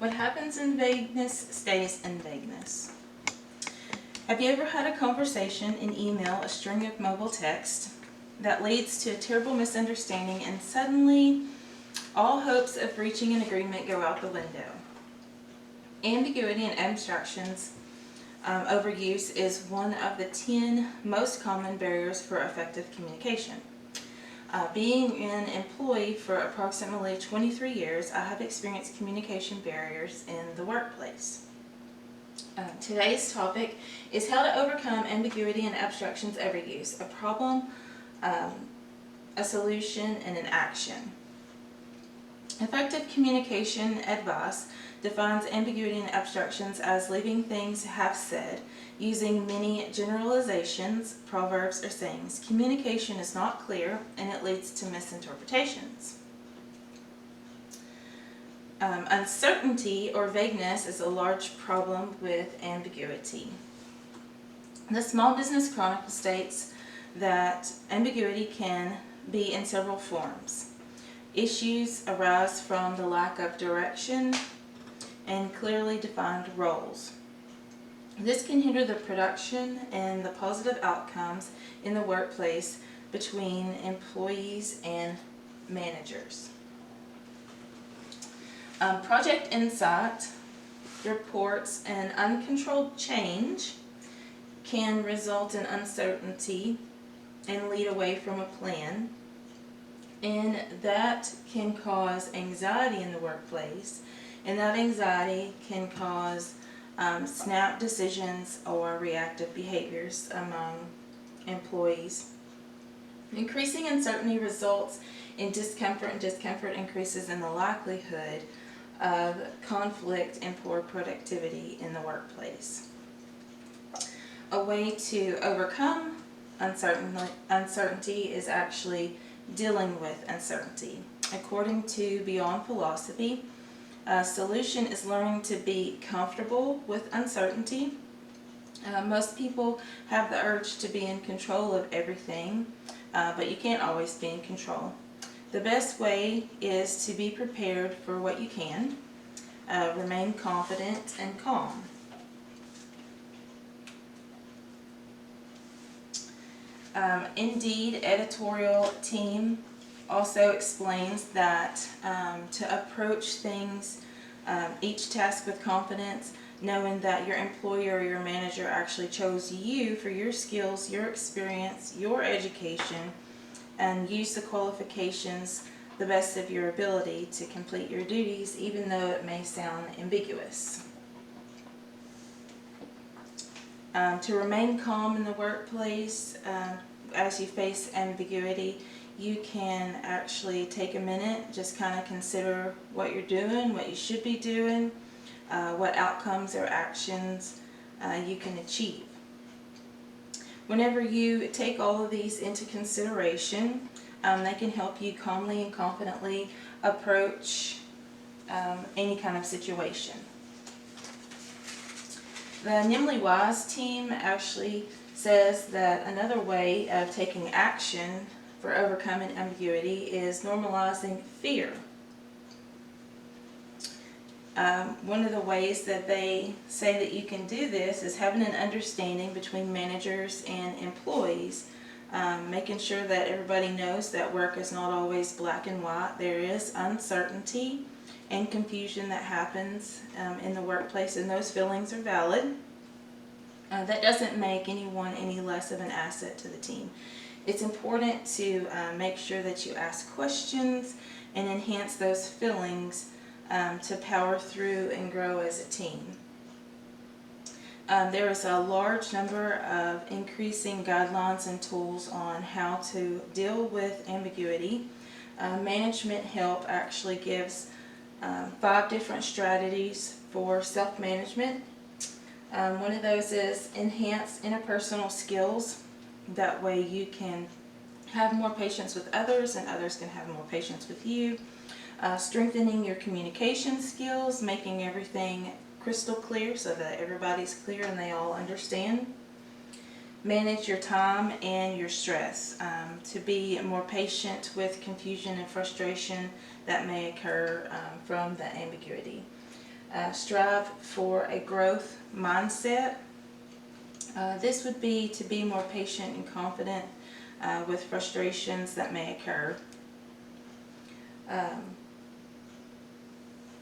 What happens in vagueness stays in vagueness. Have you ever had a conversation in email, a string of mobile text, that leads to a terrible misunderstanding and suddenly all hopes of reaching an agreement go out the window? Ambiguity and abstractions overuse is one of the 10 most common barriers for effective communication. Being an employee for approximately 23 years, I have experienced communication barriers in the workplace. Today's topic is how to overcome ambiguity and abstractions overuse, a problem, a solution, and an action. Effective communication advice defines ambiguity and abstractions as leaving things half said, using many generalizations, proverbs, or sayings. Communication is not clear and it leads to misinterpretations. Uncertainty or vagueness is a large problem with ambiguity. The Small Business Chronicle states that ambiguity can be in several forms. Issues arise from the lack of direction and clearly defined roles. This can hinder the production and the positive outcomes in the workplace between employees and managers. Project insight reports an uncontrolled change can result in uncertainty and lead away from a plan, and that can cause anxiety in the workplace, and that anxiety can cause snap decisions or reactive behaviors among employees. Increasing uncertainty results in discomfort, and discomfort increases in the likelihood of conflict and poor productivity in the workplace. A way to overcome uncertainty is actually dealing with uncertainty. According to Beyond Philosophy, a solution is learning to be comfortable with uncertainty. Most people have the urge to be in control of everything, but you can't always be in control. The best way is to be prepared for what you can, remain confident and calm. Indeed editorial team also explains that to approach things, each task with confidence, knowing that your employer or your manager actually chose you for your skills, your experience, your education, and use the qualifications the best of your ability to complete your duties, even though it may sound ambiguous. To remain calm in the workplace, as you face ambiguity, you can actually take a minute, just kind of consider what you're doing, what you should be doing, what outcomes or actions you can achieve. Whenever you take all of these into consideration, they can help you calmly and confidently approach any kind of situation. The Nimbley Wise team actually says that another way of taking action for overcoming ambiguity is normalizing fear. One of the ways that they say that you can do this is having an understanding between managers and employees, making sure that everybody knows that work is not always black and white. There is uncertainty and confusion that happens in the workplace, and those feelings are valid. That doesn't make anyone any less of an asset to the team. It's important to make sure that you ask questions and enhance those feelings to power through and grow as a team. There is a large number of increasing guidelines and tools on how to deal with ambiguity. Management Help actually gives 5 different strategies for self-management. One of those is enhance interpersonal skills. That way you can have more patience with others and others can have more patience with you. Strengthening your communication skills, making everything crystal clear so that everybody's clear and they all understand. Manage your time and your stress, to be more patient with confusion and frustration that may occur from the ambiguity. strive for a growth mindset. This would be to be more patient and confident with frustrations that may occur.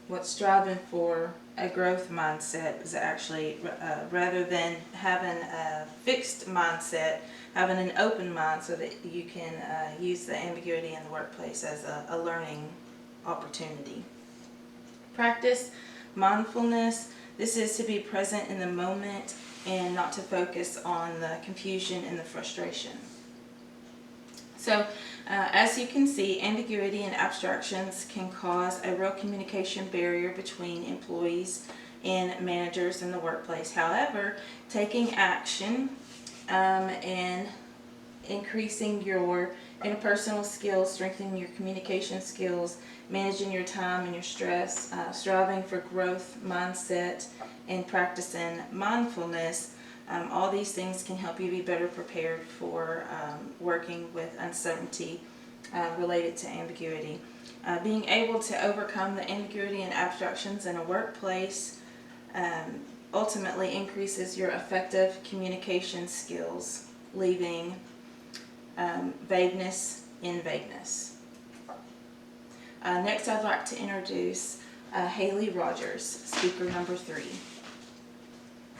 What striving for a growth mindset is actually, rather than having a fixed mindset, having an open mind so that you can use the ambiguity in the workplace as a learning opportunity. Practice mindfulness. This is to be present in the moment and not to focus on the confusion and the frustration. So, as you can see, ambiguity and abstractions can cause a real communication barrier between employees and managers in the workplace. However, taking action and increasing your interpersonal skills, strengthening your communication skills, managing your time and your stress, striving for growth mindset, and practicing mindfulness, all these things can help you be better prepared for working with uncertainty related to ambiguity. Being able to overcome the ambiguity and abstractions in a workplace ultimately increases your effective communication skills, leaving vagueness in vagueness. Next, I'd like to introduce Haley Rogers, speaker number 3.